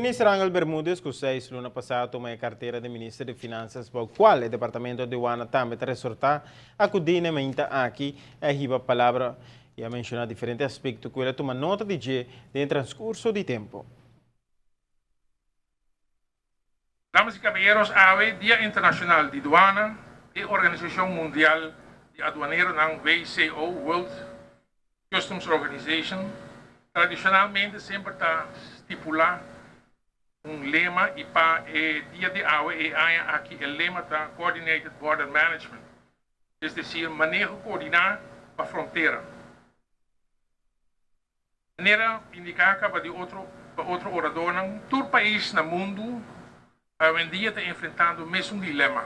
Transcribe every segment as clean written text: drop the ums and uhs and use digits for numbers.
Ministro Ángel Bermúdez, que 6 lunas passado tomou a carteira de Ministro de Finanças, para o qual o Departamento de Aduana também está resortar, acudindo aqui a riba palavra e a mencionar diferentes aspectos que ele toma nota de no transcurso de tempo. Damas y caballeros, AVE, Día Internacional de Aduana e Organización Mundial de Aduaneros, WCO, World Customs Organization, tradicionalmente sempre está estipulado lema e para o Dia de AVE aqui o lema está Coordinated Border Management, es decir, manejo coordenado para a fronteira. De maneira indicada para outro orador, todo país no mundo hoje em dia está enfrentando o mesmo dilema.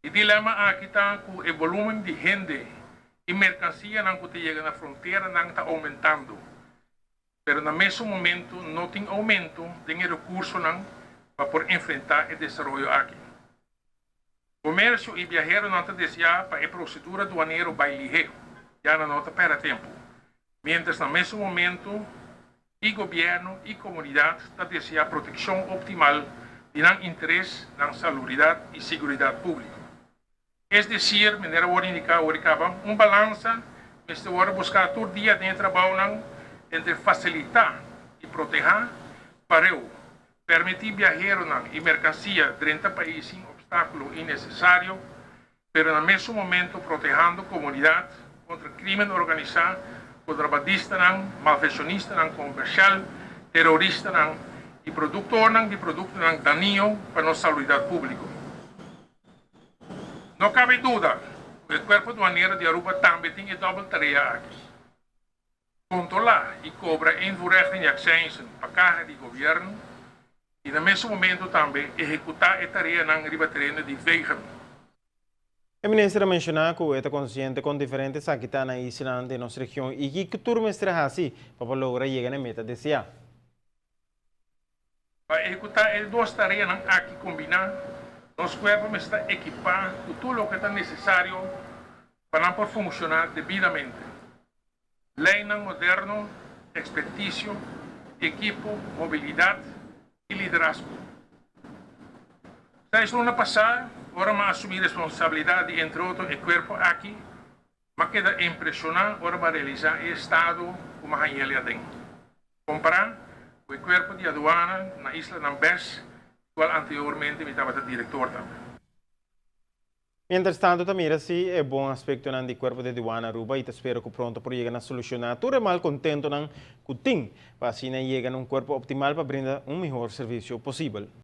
O dilema aqui está com o volume de gente e mercancia que chega na fronteira está aumentando. Mas no mesmo momento não tem aumento de recursos para poder enfrentar o desenvolvimento aqui. Comércio e viajeiro não estão desejados para a procedura aduaneira vai ligeiro, já não está para tempo. Mientras no mesmo momento, o governo e a comunidade estão desejando proteção optimal de interesse na saúde e segurança pública. É decir, maneira hora indicar balança, mas hora buscar todo dia de trabalho entre facilitar e proteger para permitir viajeros e mercancia dentro do país sem obstáculo innecessário, mas no mesmo momento protegendo a comunidade contra crime organizado, contrabandista, malfeccionista, comercial, terrorista e produtor de produtos daninhos para a saúde pública. Não cabe dúvida, o Corpo Aduaneiro de Aruba também tem a dupla tarefa aqui. Controlar e cobrar invoerrechten e acções para a carga de governo e, no mesmo momento, também executar a tarefa na ribaterreno de veigen. O ministro mencionou que está consciente com diferentes aqui na isla de nossa região e que turma está assim para lograr chegar na meta desejada. Para executar as duas tarefas aqui combinadas, nosso corpo está equipado com tudo o que é necessário para poder funcionar devidamente. Lei moderno, expertício, equipo, mobilidade e liderazgo. 6 lunas passadas, agora me assumir responsabilidade, entre outros, o corpo aqui, mas queda impressionante, agora me realizar o estado como a ele tem. Comparar o corpo de aduana na isla Nambes, qual anteriormente me estava diretor também. Mientras tanto, também assim, é bom aspecto do corpo de aduana Aruba e espero que pronto por chegar a solucionar todo mal contento que tem para assim chegar a corpo optimal para brindar melhor serviço possível.